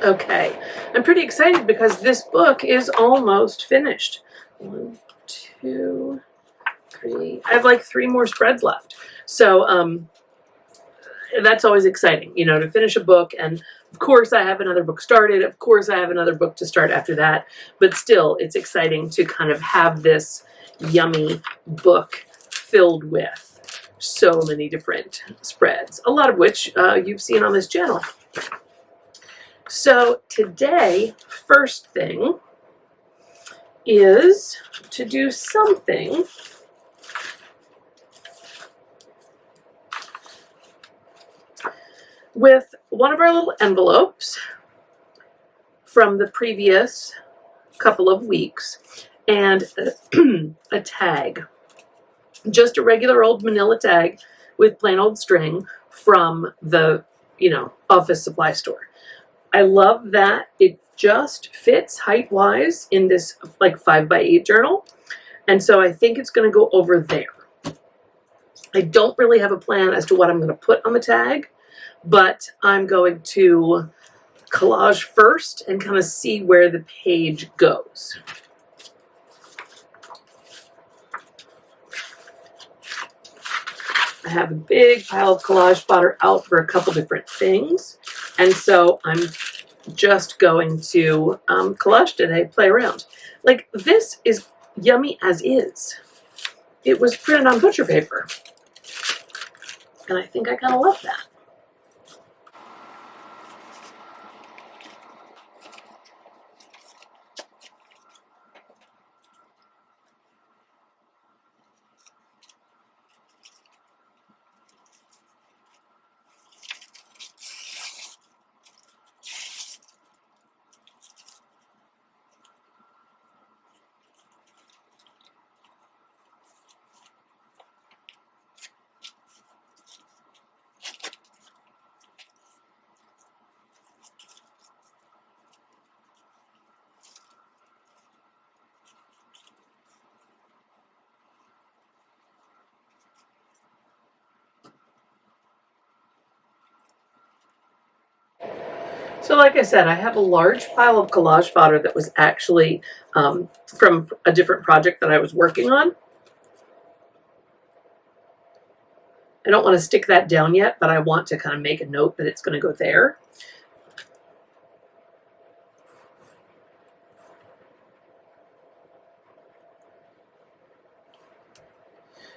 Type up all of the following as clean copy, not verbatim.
Okay, I'm pretty excited because this book is almost finished. 1, 2, 3. I have like 3 more spreads left. So that's always exciting, to finish a book. And of course, I have another book started. Of course, I have another book to start after that. But still, it's exciting to kind of have this yummy book filled with so many different spreads, a lot of which you've seen on this channel. So today, first thing is to do something with one of our little envelopes from the previous couple of weeks and a tag. Just a regular old manila tag with plain old string from the, office supply store. I love that it just fits height-wise in this like 5x8 journal. And so I think it's going to go over there. I don't really have a plan as to what I'm going to put on the tag, but I'm going to collage first and kind of see where the page goes. I have a big pile of collage fodder out for a couple different things, and so I'm just going to collage today, play around. Like, this is yummy as is. It was printed on butcher paper, and I think I kind of love that. So like I said, I have a large pile of collage fodder that was actually from a different project that I was working on. I don't want to stick that down yet, but I want to kind of make a note that it's going to go there.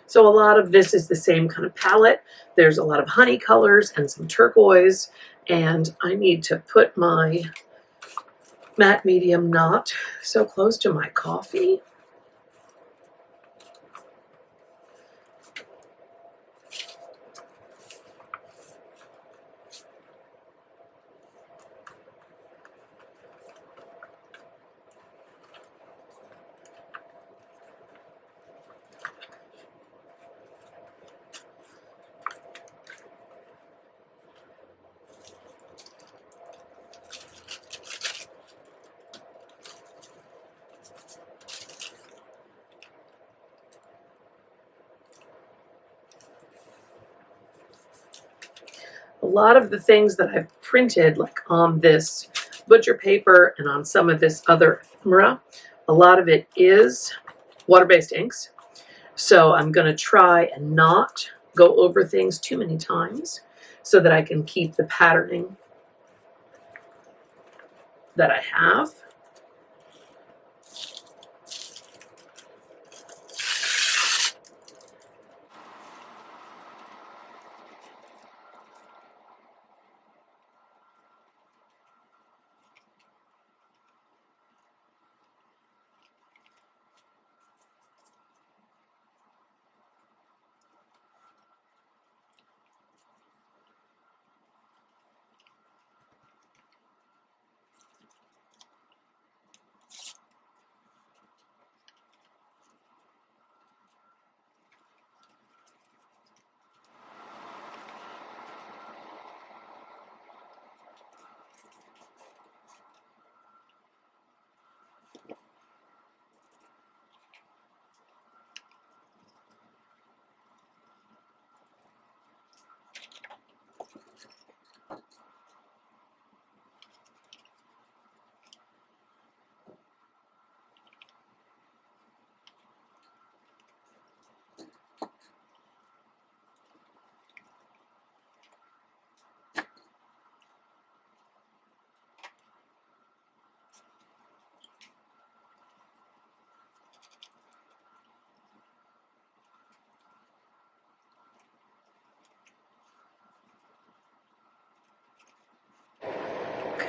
So a lot of this is the same kind of palette. There's a lot of honey colors and some turquoise, and I need to put my matte medium not so close to my coffee. A lot of the things that I've printed, like on this butcher paper and on some of this other ephemera, a lot of it is water-based inks. So I'm going to try and not go over things too many times so that I can keep the patterning that I have.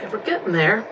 Okay, we're getting there.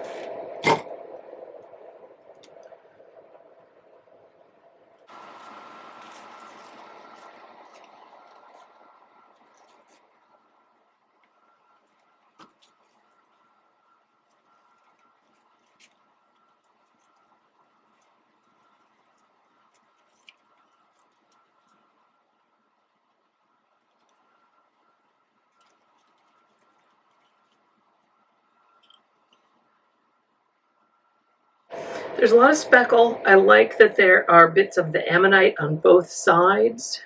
There's a lot of speckle. I like that there are bits of the ammonite on both sides.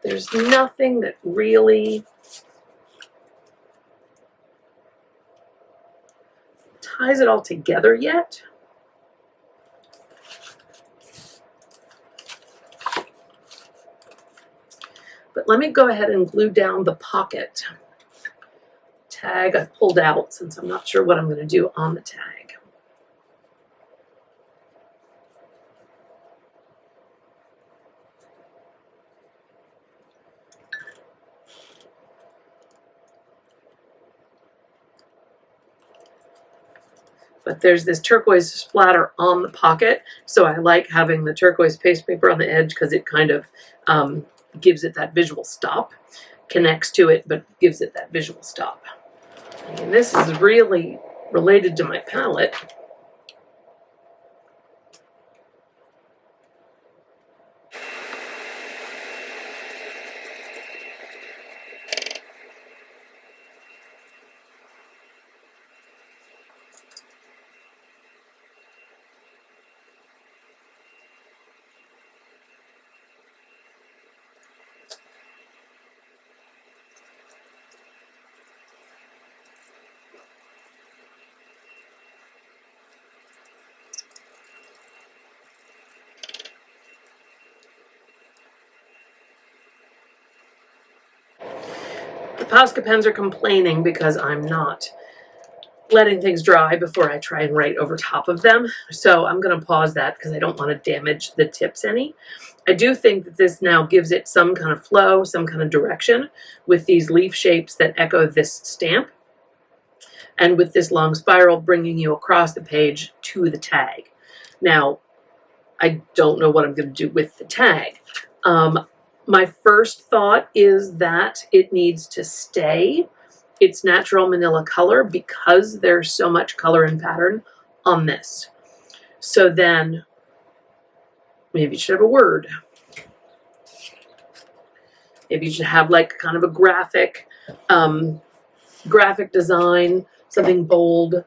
There's nothing that really ties it all together yet. But let me go ahead and glue down the pocket tag I've pulled out since I'm not sure what I'm going to do on the tag. But there's this turquoise splatter on the pocket, so I like having the turquoise paste paper on the edge because it kind of gives it that visual stop, connects to it, but gives it that visual stop. And this is really related to my palette. The Posca pens are complaining because I'm not letting things dry before I try and write over top of them. So I'm going to pause that because I don't want to damage the tips any. I do think that this now gives it some kind of flow, some kind of direction with these leaf shapes that echo this stamp. And with this long spiral bringing you across the page to the tag. Now, I don't know what I'm going to do with the tag. My first thought is that it needs to stay its natural manila color because there's so much color and pattern on this. So then maybe you should have a word. Maybe you should have like kind of a graphic design, something bold.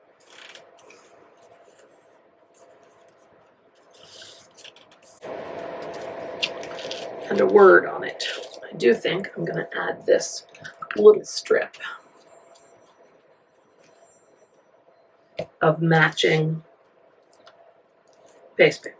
And a word on it. I do think I'm going to add this little strip of matching paste paper.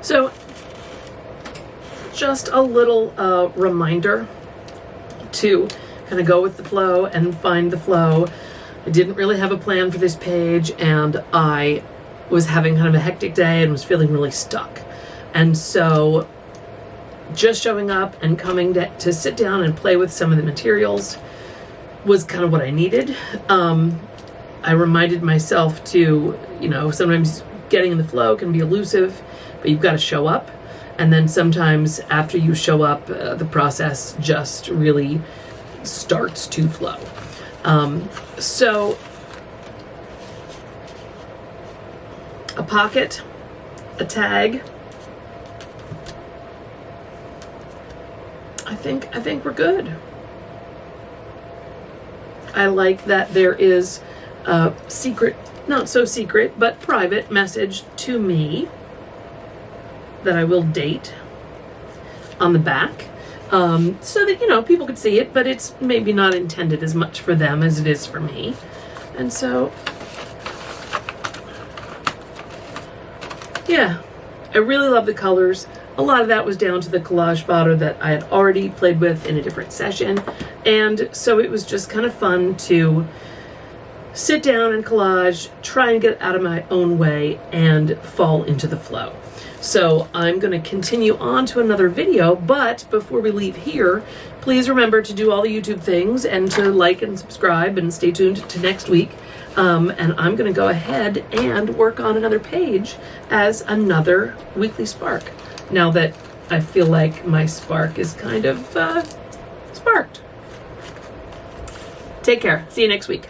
So just a little reminder to kind of go with the flow and find the flow. I didn't really have a plan for this page, and I was having kind of a hectic day and was feeling really stuck. And so just showing up and coming to sit down and play with some of the materials was kind of what I needed. I reminded myself to, sometimes getting in the flow can be elusive, but you've got to show up. And then sometimes after you show up, the process just really starts to flow. So pocket, a tag. I think we're good. I like that there is a secret, not so secret, but private message to me that I will date on the back, so that, you know, people could see it, but it's maybe not intended as much for them as it is for me. And so, yeah, I really love the colors. A lot of that was down to the collage fodder that I had already played with in a different session. And so it was just kind of fun to sit down and collage, try and get out of my own way and fall into the flow. So I'm going to continue on to another video, but before we leave here, please remember to do all the YouTube things and to like and subscribe and stay tuned to next week. And I'm going to go ahead and work on another page as another weekly spark, now that I feel like my spark is kind of sparked. Take care. See you next week.